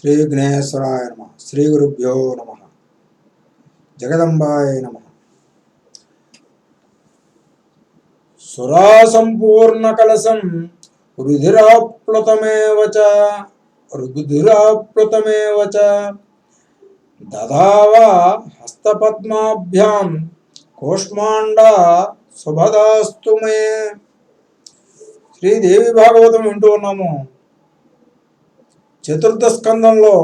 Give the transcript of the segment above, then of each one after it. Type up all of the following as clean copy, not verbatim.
శ్రీ విఘ్నేశ్వరాయ నమ. శ్రీ గురుభ్యో నమ. జగదంబాయ నమ. సురా సంపూర్ణ కలశం రుధిరాప్లుతమేవ దదావా హస్తపద్మాభ్యాం కూష్మాండా శుభదాస్తు మే. శ్రీదేవి భాగవతం వింటూ ఉన్నాము. చతుర్థ స్కందంలో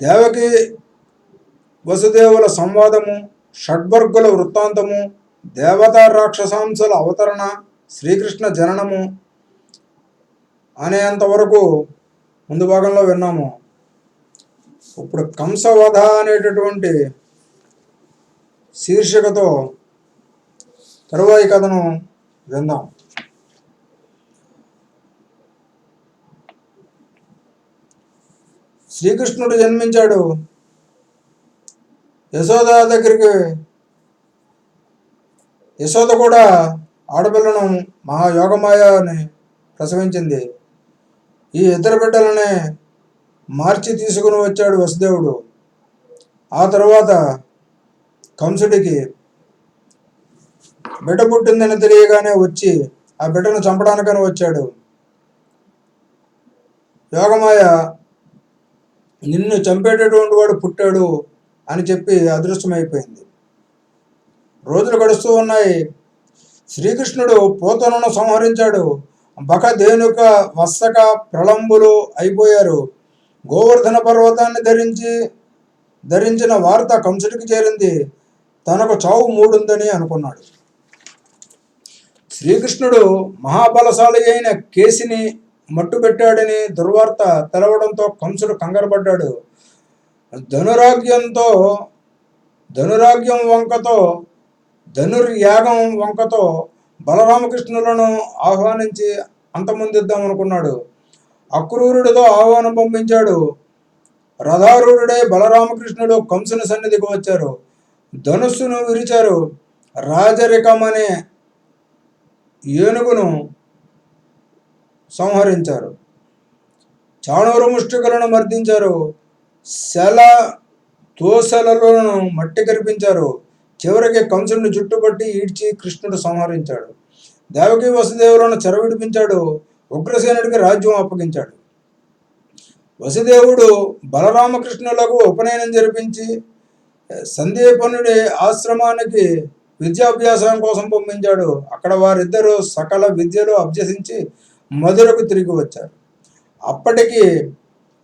దేవకి వసుదేవుల సంవాదము, షడ్వర్గుల వృత్తాంతము, దేవతా రాక్షసాంశల అవతరణ, శ్రీకృష్ణ జననము అనేంతవరకు ముందు భాగంలో విన్నాము. ఇప్పుడు కంసవధ అనేటటువంటి శీర్షికతో తరువాయి కథను విందాం. శ్రీకృష్ణుడు జన్మించాడు. యశోద దగ్గరికి యశోద కూడా ఆడపిల్లను మహాయోగమాయని ప్రసవించింది. ఈ ఇద్దరు బిడ్డలనే మార్చి తీసుకుని వచ్చాడు వసుదేవుడు. ఆ తర్వాత కంసుడికి బిడ్డ పుట్టిందని తెలియగానే వచ్చి ఆ బిడ్డను చంపడానికని వచ్చాడు. యోగమాయ నిన్ను చంపేటటువంటి వాడు పుట్టాడు అని చెప్పి అదృష్టమైపోయింది. రోజులు గడుస్తూ ఉన్నాయి. శ్రీకృష్ణుడు పోతనను సంహరించాడు. బకధేనుక వత్సక ప్రళంబులు అయిపోయారు. గోవర్ధన పర్వతాన్ని ధరించిన వార్త కంసుడికి చేరింది. తనకు చావు మూడుందని అనుకున్నాడు. శ్రీకృష్ణుడు మహాబలశాలి అయిన కేసిని మట్టుపెట్టాడని దుర్వార్త తెలవడంతో కంసుడు కంగారుపడ్డాడు. ధనుర్యాగం వంకతో బలరామకృష్ణులను ఆహ్వానించి అంతమొందిద్దామనుకున్నాడు. అక్రూరుడితో ఆహ్వానం పంపించాడు. రథారూఢుడై బలరామకృష్ణుడు కంసుని సన్నిధికి వచ్చారు. ధనుస్సును విరిచారు. రాజరికమనే ఏనుగును సంహరించారు. చాణూరు ముష్టికులను మర్దించారు. తోసలను మట్టి కరిపించారు. చివరికి కంసుడిని చుట్టుపట్టి ఈడ్చి కృష్ణుడు సంహరించాడు. దేవకి వసుదేవులను చెరవిడిపించాడు. ఉగ్రసేనుడికి రాజ్యం అప్పగించాడు. వసుదేవుడు బలరామకృష్ణులకు ఉపనయనం జరిపించి సందీపనుడి ఆశ్రమానికి విద్యాభ్యాసం కోసం పంపించాడు. అక్కడ వారిద్దరూ సకల విద్యలు అభ్యసించి మధురకు తిరిగి వచ్చారు. అప్పటికి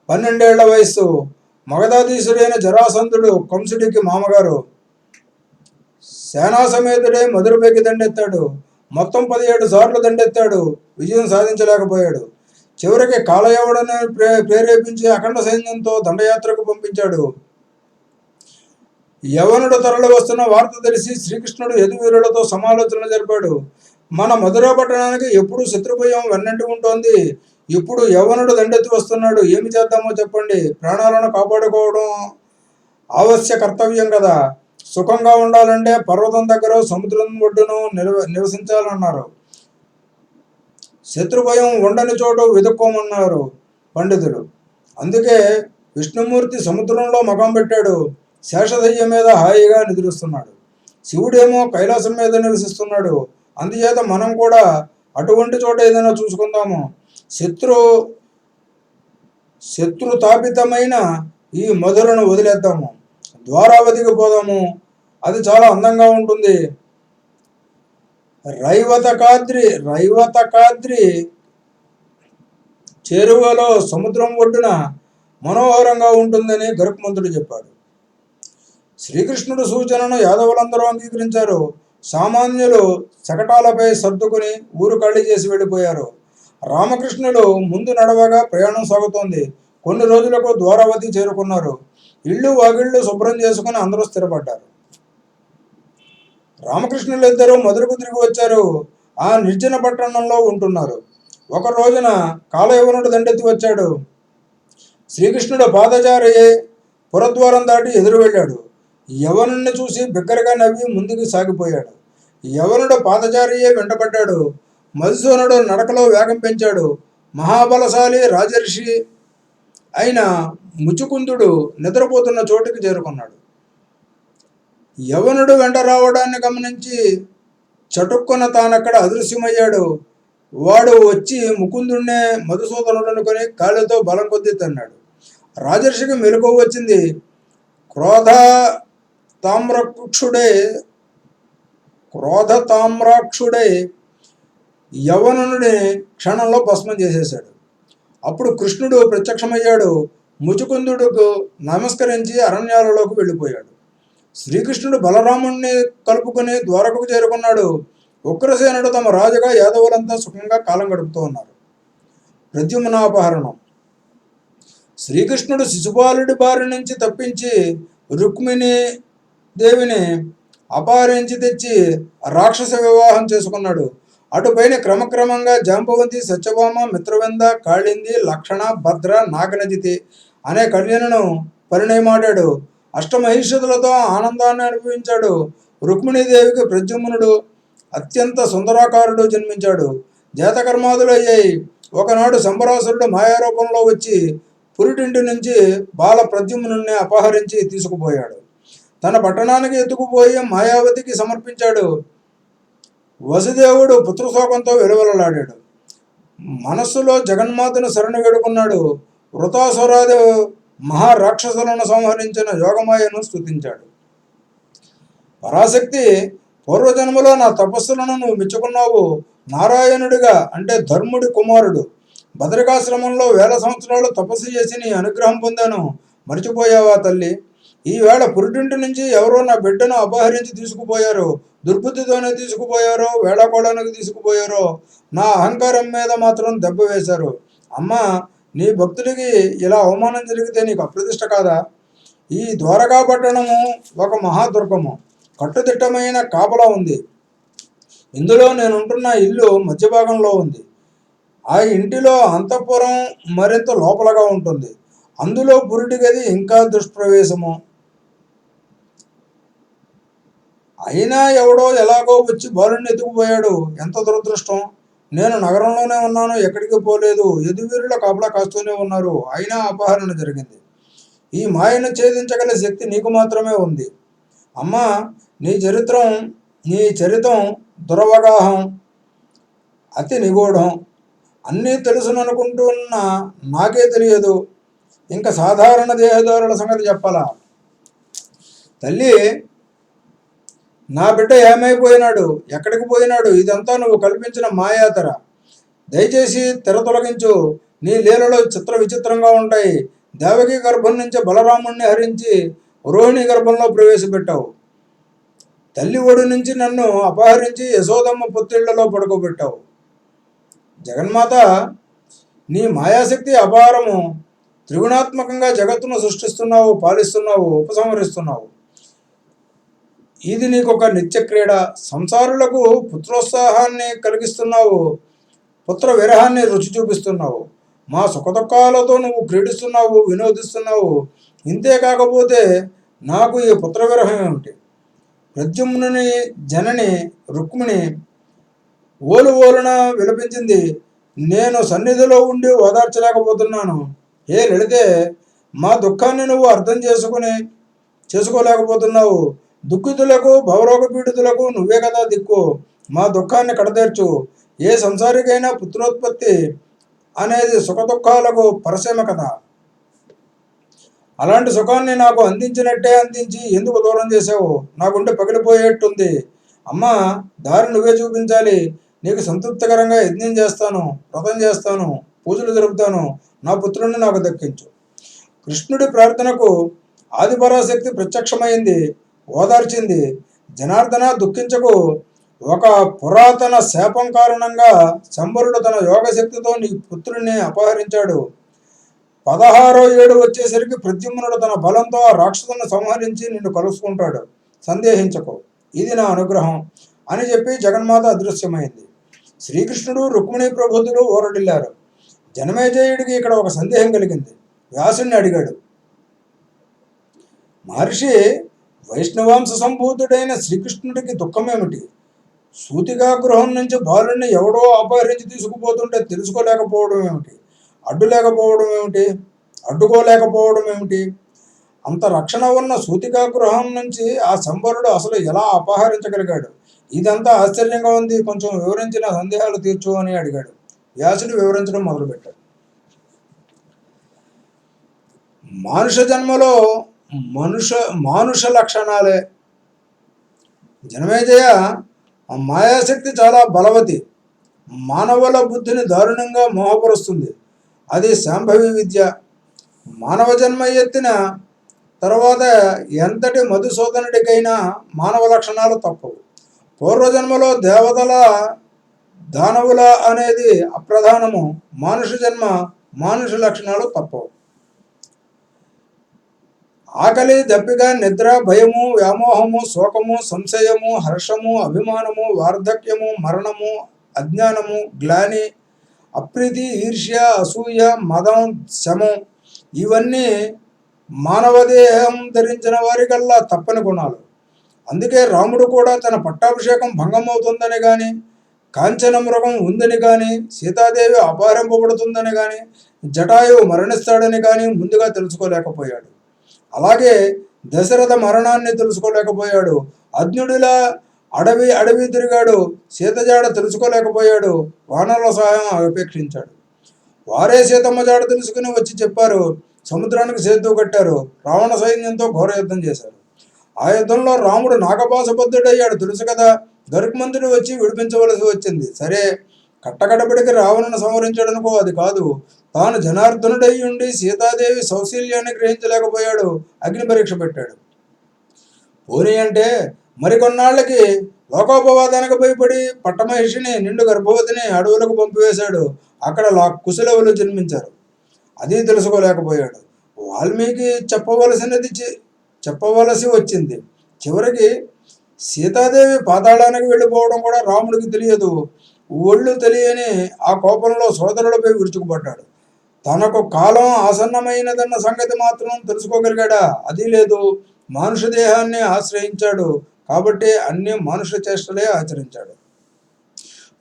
12 ఏళ్ల వయస్సు. మగధాధీశుడైన జరాసంధుడు కంసుడికి మామగారు. సేనా సమేతుడై మధురపైకి దండెత్తాడు. మొత్తం 17 సార్లు దండెత్తాడు. విజయం సాధించలేకపోయాడు. చివరికి కాలయవడను ప్రేరేపించి అఖండ సైన్యంతో దండయాత్రకు పంపించాడు. యవనుడు తరలి వస్తున్న వార్త తెలిసి శ్రీకృష్ణుడు యదువీరులతో సమాలోచనలు జరిపాడు. మన మధుర పట్టణానికి ఎప్పుడు శత్రుభయం వెన్నట్టు ఉంటోంది. ఇప్పుడు యవనుడు దండెత్తి వస్తున్నాడు. ఏమి చేద్దామో చెప్పండి. ప్రాణాలను కాపాడుకోవడం ఆవశ్య కర్తవ్యం కదా. సుఖంగా ఉండాలంటే పర్వతం దగ్గర సముద్రం ఒడ్డును నివసించాలన్నారు. శత్రుభయం ఉండని చోటు వెతుక్కోమన్నారు పండితులు. అందుకే విష్ణుమూర్తి సముద్రంలో మకం పెట్టాడు. శేషదయ్య మీద హాయిగా నిద్రిస్తున్నాడు. శివుడేమో కైలాసం మీద నివసిస్తున్నాడు. అందుచేత మనం కూడా అటువంటి చోట ఏదైనా చూసుకుందాము. శత్రుతాపితమైన ఈ మధురను వదిలేద్దాము. ద్వారావతికి పోదాము. అది చాలా అందంగా ఉంటుంది. రైవతకాద్రి చేరువలో సముద్రం ఒడ్డున మనోహరంగా ఉంటుందని గరుత్మంతుడు చెప్పాడు. శ్రీకృష్ణుడు సూచనను యాదవులందరూ అంగీకరించారు. సామాన్యులు శకటాలపై సర్దుకుని ఊరు ఖాళీ చేసి వెళ్ళిపోయారు. రామకృష్ణులు ముందు నడవగా ప్రయాణం సాగుతోంది. కొన్ని రోజులకు ద్వారావతి చేరుకున్నారు. ఇళ్ళు వాగిళ్ళు శుభ్రం చేసుకుని అందరూ స్థిరపడ్డారు. రామకృష్ణులు ఇద్దరూ మధురకు తిరిగి వచ్చారు. ఆ నిర్జన పట్టణంలో ఉంటున్నారు. ఒక రోజున కాలయవనుడు దండెత్తి వచ్చాడు. శ్రీకృష్ణుడు పాదచారి పురద్వారం దాటి ఎదురు వెళ్ళాడు. యవనుణ్ణి చూసి బిగ్గరగా నవ్వి ముందుకు సాగిపోయాడు. యవనుడు పాదచారియే వెంటపడ్డాడు. మధుసూనుడు నడకలో వేగం పెంచాడు. మహాబలశాలి రాజర్షి అయిన ముచుకుందుడు నిద్రపోతున్న చోటుకి చేరుకున్నాడు. యవనుడు వెంట రావడాన్ని గమనించి చటుక్కున తానక్కడ అదృశ్యమయ్యాడు. వాడు వచ్చి ముకుందుణ్ణే మధుసూదనుడు అనుకొని కాళ్ళతో బలం కొద్దీ తన్నాడు. రాజర్షికి మెలకువ వచ్చింది. క్రోధ తామ్రక్షుడే యవనుని క్షణంలో భస్మం చేసేశాడు. అప్పుడు కృష్ణుడు ప్రత్యక్షమయ్యాడు. ముచుకుందుడుకు నమస్కరించి అరణ్యాలలోకి వెళ్ళిపోయాడు. శ్రీకృష్ణుడు బలరాముణ్ణి కలుపుకొని ద్వారకకు చేరుకున్నాడు. ఉగ్రసేనుడు తమ రాజుగా యాదవులంతా సుఖంగా కాలం గడుపుతూ ఉన్నారు. ప్రద్యుమ్నాపహరణం. శ్రీకృష్ణుడు శిశుపాలుడి బారి నుంచి తప్పించి రుక్మిణి దేవిని అపహరించి తెచ్చి రాక్షస వివాహం చేసుకున్నాడు. అటుపైన క్రమక్రమంగా జాంబవంతి, సత్యభామ, మిత్రవింద, కాళింది, లక్షణ, భద్ర, నాగనజితి అనే కన్యలను పరిణయమాడాడు. అష్టమహిషులతో ఆనందాన్ని అనుభవించాడు. రుక్మిణీదేవికి ప్రద్యుమ్నుడు అత్యంత సుందరాకారుడు జన్మించాడు. జాతకర్మాదులు అయ్యాయి. ఒకనాడు శంబరాసురుడు మాయారూపంలో వచ్చి పురిటింటి నుంచి బాల ప్రద్యుమ్నుడిని అపహరించి తీసుకుపోయాడు. తన పట్టణానికి ఎత్తుకుపోయి మాయావతికి సమర్పించాడు. వసుదేవుడు పుత్రశోకంతో వెలువలలాడాడు. మనస్సులో జగన్మాతను శరణు వేడుకున్నాడు. వృతాసురాది మహారాక్షసులను సంహరించిన యోగమాయను స్తుతించాడు. పరాశక్తి, పూర్వజన్మలో నా తపస్సులను నువ్వు మెచ్చుకున్నావు. నారాయణుడిగా అంటే ధర్ముడి కుమారుడు బదరికాశ్రమంలో 1000 సంవత్సరాలు తపస్సు చేసి నీ అనుగ్రహం పొందాను. మర్చిపోయావా తల్లి? ఈవేళ పురిటింటి నుంచి ఎవరో నా బిడ్డను అపహరించి తీసుకుపోయారు. దుర్బుద్ధితోనే తీసుకుపోయారో, వేళాకోళానికి తీసుకుపోయారో, నా అహంకారం మీద మాత్రం దెబ్బ వేశారు. అమ్మా, నీ భక్తుడికి ఇలా అవమానం జరిగితే నీకు అప్రతిష్ట కాదా? ఈ ద్వారకా పట్టణము ఒక మహాదుర్గము. కట్టుదిట్టమైన కాపలా ఉంది. ఇందులో నేనుంటున్న ఇల్లు మధ్య భాగంలో ఉంది. ఆ ఇంటిలో అంతఃపురం మరింత లోపలగా ఉంటుంది. అందులో పురిటి గది ఇంకా దుష్ప్రవేశము. అయినా ఎవడో ఎలాగో వచ్చి బాలుని ఎత్తుకుపోయాడు. ఎంత దురదృష్టం! నేను నగరంలోనే ఉన్నాను, ఎక్కడికి పోలేదు. యదువీరుల కాపలా కాస్తూనే ఉన్నారు. అయినా అపహరణ జరిగింది. ఈ మాయను ఛేదించగల శక్తి నీకు మాత్రమే ఉంది. అమ్మా, నీ చరితం దురవగాహం, అతి నిగూఢం. అన్నీ తెలుసుననుకుంటున్న నాకే తెలియదు. ఇంకా సాధారణ దేహదారుల సంగతి చెప్పాలా? తల్లి, నా బిడ్డ ఏమైపోయినాడు? ఎక్కడికి పోయినాడు? ఇదంతా నువ్వు కల్పించిన మాయాతర. దయచేసి తెర తొలగించు. నీ లీలలో చిత్ర విచిత్రంగా ఉంటాయి. దేవకి గర్భం నుంచి బలరాముణ్ణి హరించి రోహిణి గర్భంలో ప్రవేశపెట్టావు. తల్లి ఒడి నుంచి నన్ను అపహరించి యశోదమ్మ పొత్తిళ్లలో పడుకోబెట్టావు. జగన్మాత, నీ మాయాశక్తి అపారము. త్రిగుణాత్మకంగా జగత్తును సృష్టిస్తున్నావు, పాలిస్తున్నావు, ఉపసంహరిస్తున్నావు. ఇది నీకొక నిత్య క్రీడ. సంసారులకు పుత్రోత్సాహాన్ని కలిగిస్తున్నావు, పుత్ర విరహాన్ని రుచి చూపిస్తున్నావు. మా సుఖదుఖాలతో నువ్వు క్రీడిస్తున్నావు, వినోదిస్తున్నావు. ఇంతే కాకపోతే నాకు ఈ పుత్ర విరహం ఏమిటి? ప్రద్యుమ్నుని జనని రుక్మిణి ఓలున విలపించింది. నేను సన్నిధిలో ఉండి ఓదార్చలేకపోతున్నాను. ఏ లలితే, మా దుఃఖాన్ని నువ్వు అర్థం చేసుకోలేకపోతున్నావు. దుఃఖితులకు, భవరోగ పీడితులకు నువ్వే కదా దిక్కు. మా దుఃఖాన్ని కడతీర్చు. ఏ సంసారికైనా పుత్రోత్పత్తి అనేది సుఖదుఖాలకు పరసీమ కదా. అలాంటి సుఖాన్ని నాకు అందించినట్టే అందించి ఎందుకు దూరం చేసావు? నా గుండె పగిలిపోయేట్టుంది. అమ్మా, దారి నువ్వే చూపించాలి. నీకు సంతృప్తికరంగా యజ్ఞం చేస్తాను, వ్రతం చేస్తాను, పూజలు జరుపుతాను. నా పుత్రుడిని నాకు దక్కించు. కృష్ణుడి ప్రార్థనకు ఆదిపరాశక్తి ప్రత్యక్షమైంది, ఓదార్చింది. జనార్దన, దుఃఖించకు. ఒక పురాతన శాపం కారణంగా శంబరుడు తన యోగశక్తితో నీ పుత్రుడిని అపహరించాడు. 16వ ఏడు వచ్చేసరికి ప్రద్యుమ్నుడు తన బలంతో ఆ రాక్షసులను సంహరించి నిన్ను కలుసుకుంటాడు. సందేహించకు, ఇది నా అనుగ్రహం అని చెప్పి జగన్మాత అదృశ్యమైంది. శ్రీకృష్ణుడు, రుక్మిణి ప్రబుద్ధులు ఊరడిల్లారు. జనమేజయుడికి ఇక్కడ ఒక సందేహం కలిగింది. వ్యాసుడిని అడిగాడు, మహర్షి, వైష్ణవాంశ సంభూతుడైన శ్రీకృష్ణుడికి దుఃఖమేమిటి? సూతిగా గృహం నుంచి బాలుడిని ఎవడో అపహరించి తీసుకుపోతుంటే తెలుసుకోలేకపోవడం ఏమిటి? అడ్డుకోలేకపోవడం ఏమిటి? అంత రక్షణ ఉన్న సూతికా గృహం నుంచి ఆ శంబరుడు అసలు ఎలా అపహరించగలిగాడు? ఇదంతా ఆశ్చర్యంగా ఉంది, కొంచెం వివరించి నా సందేహాలు తీర్చు అని అడిగాడు. వ్యాసుడు వివరించడం మొదలుపెట్టాడు. మానుష జన్మలో మానుష లక్షణాలే. జనమేజయ, మాయాశక్తి చాలా బలవతి, మానవుల బుద్ధిని దారుణంగా మోహపరుస్తుంది. అది శాంభవి విద్య. మానవ జన్మ ఎత్తిన తర్వాత ఎంతటి మధుసూదనుడికైనా మానవ లక్షణాలు తప్పవు. పూర్వజన్మలో దేవతల దానవుల అనేది అప్రధానము. మానుష జన్మ మానుష లక్షణాలు తప్పవు. ఆకలి, దప్పిక, నిద్ర, భయము, వ్యామోహము, శోకము, సంశయము, హర్షము, అభిమానము, వార్ధక్యము, మరణము, అజ్ఞానము, గ్లాని, అప్రీతి, ఈర్ష్య, అసూయ, మదం, శమం ఇవన్నీ మానవదేహం ధరించిన వారికల్లా తప్పని గుణాలు. అందుకే రాముడు కూడా తన పట్టాభిషేకం భంగమవుతుందని కానీ, కాంచన మృగం ఉందని కానీ, సీతాదేవి అపహరింపబడుతుందని కానీ, జటాయువు మరణిస్తాడని కానీ ముందుగా తెలుసుకోలేకపోయాడు. అలాగే దశరథ మరణాన్ని తెలుసుకోలేకపోయాడు. అజ్ఞుడిలా అడవి తిరిగాడు. సీతజాడ తెలుసుకోలేకపోయాడు. వానరుల సహాయం అపేక్షించాడు. వారే సీతమ్మ జాడ తెలుసుకుని వచ్చి చెప్పారు. సముద్రానికి సేతు కట్టారు. రావణ సైన్యంతో ఘోర యుద్ధం చేశారు. ఆ యుద్ధంలో రాముడు నాగపాశబద్ధుడయ్యాడు, తెలుసు కదా. గరుత్మంతుడు వచ్చి విడిపించవలసి వచ్చింది. సరే, కట్టకడపడికి రావణను సంహరించాడనుకో, అది కాదు. తాను జనార్దనుడై ఉండి సీతాదేవి సౌశీల్యాన్ని గ్రహించలేకపోయాడు. అగ్ని పరీక్ష పెట్టాడు. పోనీ అంటే మరికొన్నాళ్ళకి లోకోపవాదానికి భయపడి పట్టమహిషిని నిండు గర్భవతిని అడవులకు పంపివేశాడు. అక్కడ కుశలవులు జన్మించారు. అది తెలుసుకోలేకపోయాడు. వాల్మీకి చెప్పవలసి వచ్చింది. చివరికి సీతాదేవి పాతాళానికి వెళ్ళిపోవడం కూడా రాముడికి తెలియదు. ఒళ్ళు తెలియని ఆ కోపంలో సోదరులపై విరుచుకుపడ్డాడు. తనకు కాలం ఆసన్నమైనదన్న సంగతి మాత్రం తెలుసుకోగలిగాడా? అది లేదు. మానుష దేహాన్ని ఆశ్రయించాడు కాబట్టి అన్ని మానుష చేష్టలే ఆచరించాడు.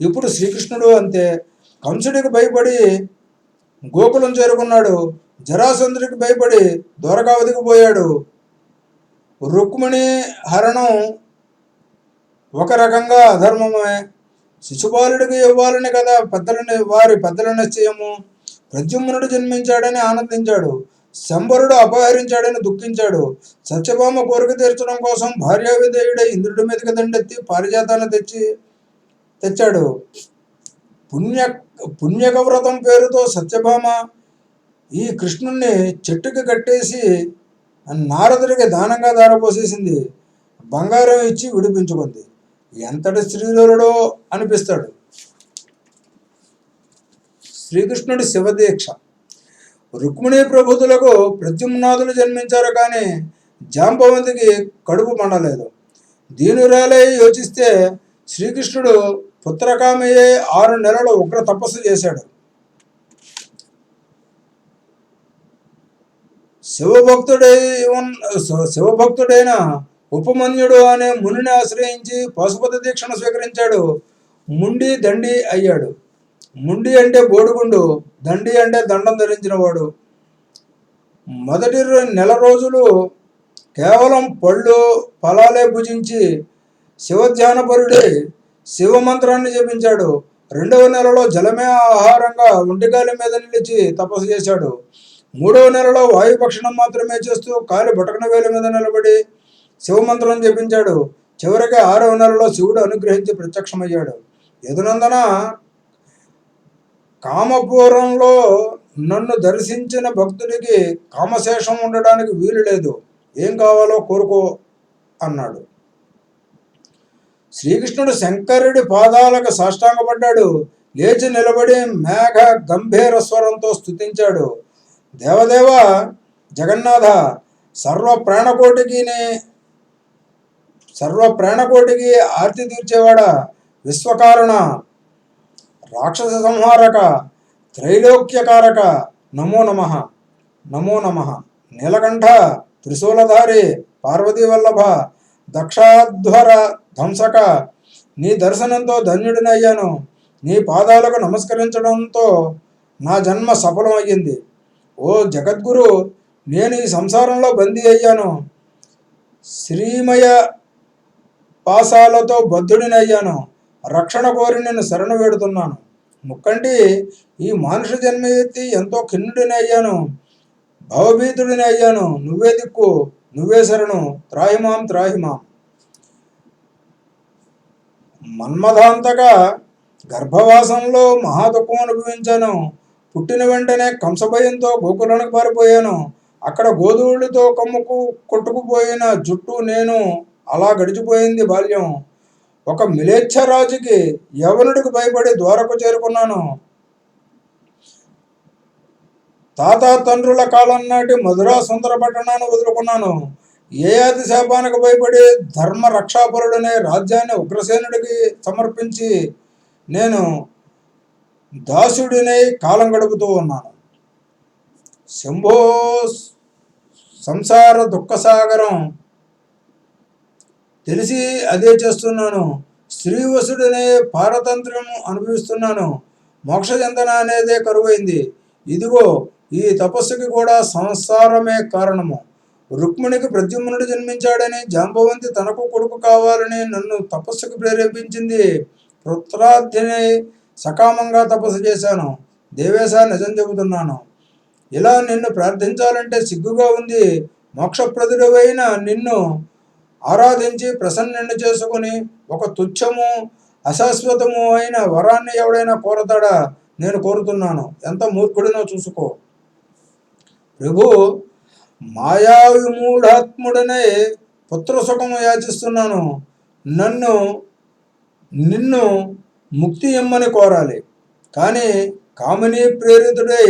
ఇప్పుడు శ్రీకృష్ణుడు అంతే. కంసుడికి భయపడి గోకులం చేరుకున్నాడు. జరాసంధుడికి భయపడి ద్వారకావతికి పోయాడు. రుక్మిణి హరణం ఒక రకంగా అధర్మమే. శిశుపాలుడికి ఇవ్వాలని కదా వారి పెద్దల నిశ్చయము. ప్రద్యుమ్నుడు జన్మించాడని ఆనందించాడు. శంబరుడు అపహరించాడని దుఃఖించాడు. సత్యభామ కోరిక తీర్చడం కోసం భార్యావిధేయుడై ఇంద్రుడి మీదకి దండెత్తి పారిజాతాన్ని తెచ్చాడు. పుణ్యక వ్రతం పేరుతో సత్యభామ ఈ కృష్ణుణ్ణి చెట్టుకి కట్టేసి నారదుడికి దానంగా దారపోసేసింది. బంగారం ఇచ్చి విడిపించుకుంది. ఎంతటి శ్రీధరుడో అనిపిస్తాడు. శ్రీకృష్ణుడి శివదీక్ష. రుక్మిణీ ప్రభుతులకు ప్రద్యుమ్నాథులు జన్మించారు, కానీ జాంబవంతికి కడుపు మండలేదు. దీనురాలై యోచిస్తే శ్రీకృష్ణుడు పుత్రకామయ్యే 6 నెలలు ఉగ్ర తపస్సు చేశాడు. శివభక్తుడైన ఉపమన్యుడు అనే మునిని ఆశ్రయించి పశుపతి దీక్షను స్వీకరించాడు. ముండి దండి అయ్యాడు. ముండి అంటే బోడుగుండు, దండి అంటే దండం ధరించినవాడు. మొదటి నెల రోజులు కేవలం పళ్ళు ఫలాలే భుజించి శివధ్యానపరుడి శివమంత్రాన్ని జపించాడు. 2వ నెలలో జలమే ఆహారంగా ఒంటికాలి మీద నిలిచి తపస్సు చేశాడు. 3వ నెలలో వాయుభక్షణం మాత్రమే చేస్తూ కాలి బొటకన వేల మీద నిలబడి శివమంత్రం జపించాడు. చివరికి 6వ నెలలో శివుడు అనుగ్రహించి ప్రత్యక్షమయ్యాడు. యదునందన, కామపురంలో నన్ను దర్శించిన భక్తుడికి కామశేషం ఉండడానికి వీలు లేదు. ఏం కావాలో కోరుకో అన్నాడు. శ్రీకృష్ణుడు శంకరుడి పాదాలకు సాష్టాంగపడ్డాడు. లేచి నిలబడి మేఘ గంభీర స్వరంతో స్తుతించాడు. దేవదేవ జగన్నాథ, సర్వ ప్రాణకోటికి ఆర్తి తీర్చేవాడా, విశ్వకారణ, రాక్షస సంహారక, త్రైలోక్యకారక, నమో నమః. నమో నమః. నీలకంఠ, త్రిశూలధారి, పార్వతీ వల్లభ, దక్షాధ్వర ధ్వంసక, నీ దర్శనంతో ధన్యుడినయ్యాను. నీ పాదాలకు నమస్కరించడంతో నా జన్మ సఫలం అయ్యింది. ఓ జగద్గురు, నేను ఈ సంసారంలో బందీ అయ్యాను. శ్రీమయ పాశాలతో బద్ధుడినయ్యాను. రక్షణ కోరి నేను శరణు వేడుతున్నాను. ముక్కంటి, ఈ మానుష జన్మ ఎత్తి ఎంతో ఖిన్నుడిని అయ్యాను, భవభీతుడిని అయ్యాను. నువ్వే దిక్కు, నువ్వే శరణు, త్రాహిమాం త్రాహిమాం. మన్మథాంతగా గర్భవాసంలో మహాదుఖం అనుభవించాను. పుట్టిన వెంటనే కంసభయంతో గోకులానికి పారిపోయాను. అక్కడ గోధువులతో కొట్టుకుపోయిన జుట్టు నేను. అలా గడిచిపోయింది బాల్యం. ఒక మిలేచ్ఛరాజుకి యవనుడికి భయపడి ద్వారకు చేరుకున్నాను. తాత తండ్రుల కాలం నాటి మధురా సుందర పట్టణాన్ని వదులుకున్నాను. యయాతి శాపానికి భయపడి ధర్మ రక్షాపరుడనే రాజ్యాన్ని ఉగ్రసేనుడికి సమర్పించి నేను దాసుడినై కాలం గడుపుతూ ఉన్నాను. శంభో, సంసార దుఃఖసాగరం తెలిసి అదే చేస్తున్నాను. శ్రీవసుడనే పారతంత్ర్యం అనుభవిస్తున్నాను. మోక్ష చెందన అనేదే కరువైంది. ఇదిగో ఈ తపస్సుకి కూడా సంసారమే కారణము. రుక్మిణికి ప్రద్యుమ్నుడు జన్మించాడని, జాంబవంతి తనకు కొడుకు కావాలని నన్ను తపస్సుకు ప్రేరేపించింది. పుత్రార్థిని సకామంగా తపస్సు చేశాను. దేవేశ, నిజం చెబుతున్నాను. ఇలా నిన్ను ప్రార్థించాలంటే సిగ్గుగా ఉంది. మోక్షప్రదుడవైన నిన్ను ఆరాధించి ప్రసన్నుని చేసుకుని ఒక తుచ్చము అశాశ్వతము అయిన వరాన్ని ఎవడైనా కోరతాడా? నేను కోరుతున్నాను. ఎంత మూర్ఖుడినో చూసుకో. ప్రభు, మాయా విమూఢాత్ముడనే పుత్రసుఖము యాచిస్తున్నాను. నిన్ను ముక్తి ఇమ్మని కోరాలి, కానీ కామిని ప్రేరితుడై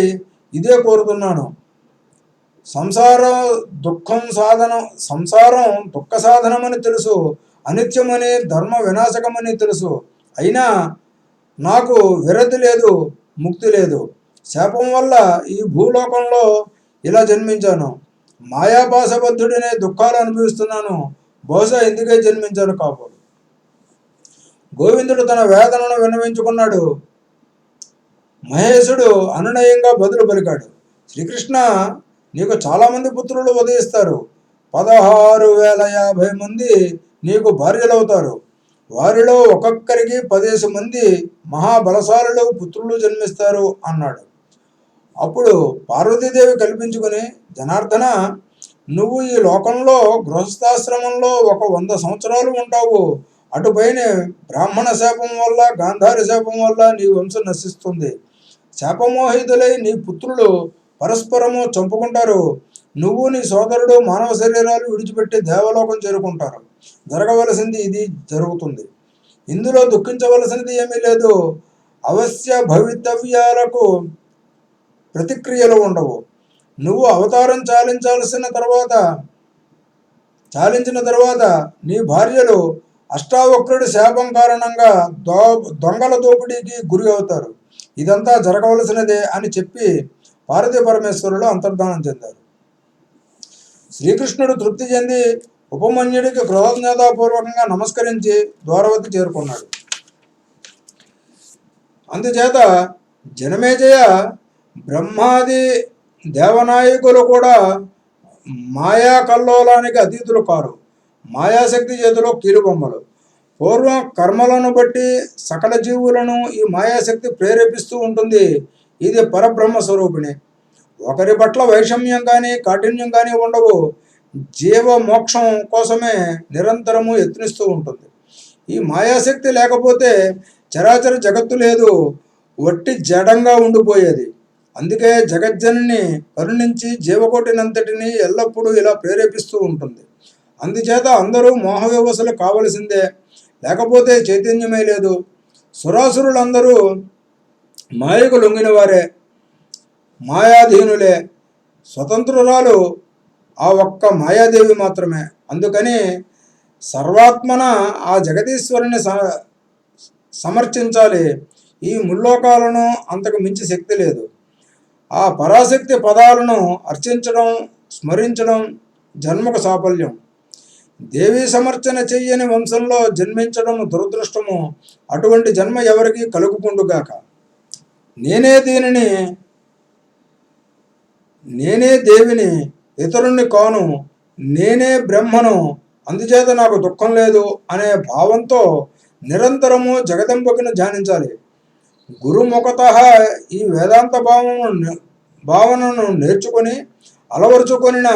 ఇదే కోరుతున్నాను. సంసారం దుఃఖ సాధనమని తెలుసు, అనిత్యమని, ధర్మ వినాశకమని తెలుసు. అయినా నాకు విరతి లేదు, ముక్తి లేదు. శాపం వల్ల ఈ భూలోకంలో ఇలా జన్మించాను. మాయాపాశబద్ధుడినే దుఃఖాలు అనుభవిస్తున్నాను. బహుశా ఎందుకే జన్మించాను కాబోలు. గోవిందుడు తన వేదనను విన్నవించుకున్నాడు. మహేశుడు అనునయంగా బదులు పలికాడు. శ్రీకృష్ణ, నీకు చాలామంది పుత్రులు ఉదయిస్తారు. 16,050 మంది నీకు భార్యలవుతారు. వారిలో ఒక్కొక్కరికి 10 మంది మహాబలశాలులు పుత్రులు జన్మిస్తారు అన్నాడు. అప్పుడు పార్వతీదేవి కల్పించుకుని, జనార్దన, నువ్వు ఈ లోకంలో గృహస్థాశ్రమంలో 100 సంవత్సరాలు ఉంటావు. అటుపైన బ్రాహ్మణ శాపం వల్ల, గాంధారి శాపం వల్ల నీ వంశం నశిస్తుంది. శాపమోహితులై నీ పుత్రులు పరస్పరము చంపుకుంటారు. నువ్వు నీ సోదరుడు మానవ శరీరాలు విడిచిపెట్టి దేవలోకం చేరుకుంటారు. జరగవలసింది ఇది జరుగుతుంది. ఇందులో దుఃఖించవలసినది ఏమీ లేదు. అవశ్య భవితవ్యాలకు ప్రతిక్రియలు ఉండవు. నువ్వు అవతారం చాలించిన తర్వాత నీ భార్యలు అష్టావక్రుడి శాపం కారణంగా దొంగల దోపిడీకి గురి అవుతారు. ఇదంతా జరగవలసినదే అని చెప్పి పార్వతీ పరమేశ్వరులు అంతర్ధానం చెందారు. శ్రీకృష్ణుడు తృప్తి చెంది ఉపమన్యుడికి కృతజ్ఞతాపూర్వకంగా నమస్కరించి ద్వారవతి చేరుకున్నాడు. అందుచేత జనమేజయ, బ్రహ్మాది దేవనాయకులు కూడా మాయా కల్లోలానికి అతీతులు కారు. మాయాశక్తి చేతిలో కీలుబొమ్మలు. పూర్వం కర్మలను బట్టి సకల జీవులను ఈ మాయాశక్తి ప్రేరేపిస్తూ ఉంటుంది. ఇది పరబ్రహ్మ స్వరూపిణి. ఒకరి పట్ల వైషమ్యం కానీ కాఠిన్యం కానీ ఉండవు. జీవ మోక్షం కోసమే నిరంతరము యత్నిస్తూ ఉంటుంది. ఈ మాయాశక్తి లేకపోతే చరాచర జగత్తు లేదు, వట్టి జడంగా ఉండిపోయేది. అందుకే జగజ్జనని కరుణించి జీవకోటినంతటిని ఎల్లప్పుడూ ఇలా ప్రేరేపిస్తూ ఉంటుంది. అందుచేత అందరూ మోహవ్యవస్థలు కావలసిందే, లేకపోతే చైతన్యమే లేదు. సురాసురులందరూ మాయకు లొంగిన వారే, మాయాధీనులే. స్వతంత్రురాలు ఆ ఒక్క మాయాదేవి మాత్రమే. అందుకని సర్వాత్మన ఆ జగదీశ్వరుని సమర్చించాలి. ఈ ముల్లోకాలను అంతకు మించి శక్తి లేదు. ఆ పరాశక్తి పదాలను అర్చించడం, స్మరించడం జన్మకు సాఫల్యం. దేవీ సమర్చన చెయ్యని వంశంలో జన్మించడం దురదృష్టము. అటువంటి జన్మ ఎవరికి కలుగుకుండుగాక. నేనే దీనిని, నేనే దేవిని, ఇతరుణ్ణి కాను, నేనే బ్రహ్మను, అందుచేత నాకు దుఃఖం లేదు అనే భావంతో నిరంతరము జగదంబకుని ధ్యానించాలి. గురుముఖత ఈ వేదాంత భావనను నేర్చుకొని అలవరుచుకొనిన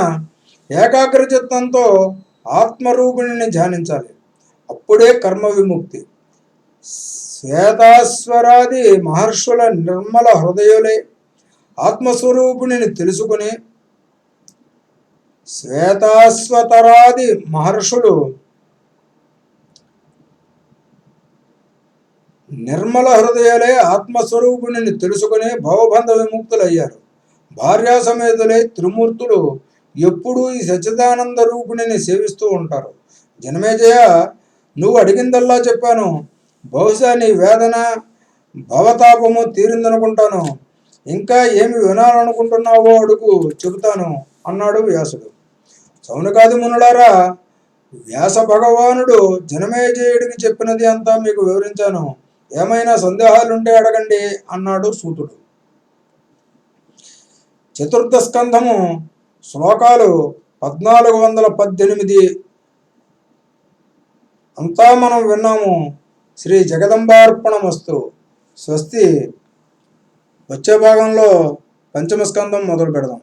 ఏకాగ్రచిత్తంతో ఆత్మరూపిణిని ధ్యానించాలి. అప్పుడే కర్మ విముక్తి. శ్వేతాశ్వరాది మహర్షుల నిర్మల హృదయులే ఆత్మస్వరూపిణిని తెలుసుకుని, శ్వేతాశ్వతరాది మహర్షులు నిర్మల హృదయాలే ఆత్మస్వరూపిణిని తెలుసుకుని భవబంధ విముక్తులయ్యారు. భార్యా సమేతులై త్రిమూర్తులు ఎప్పుడూ ఈ సచ్చిదానంద రూపిణిని సేవిస్తూ ఉంటారు. జనమేజయ, నువ్వు అడిగిందల్లా చెప్పాను. బహుశా నీ వేదన భవతాపము తీరిందనుకుంటాను. ఇంకా ఏమి వినాలనుకుంటున్నావో అడుగు, చెబుతాను అన్నాడు వ్యాసుడు. సౌనకాది మునులారా, వ్యాస భగవానుడు జనమేజయుడికి చెప్పినది అంతా మీకు వివరించాను. ఏమైనా సందేహాలుంటే అడగండి అన్నాడు సూతుడు. చతుర్థ స్కంధము శ్లోకాలు 1418 అంతా మనం విన్నాము. శ్రీ జగదంబార్పణమస్తు. స్వస్తి. వచ్చే భాగంలో పంచమ స్కంధం మొదలు పెడదాం.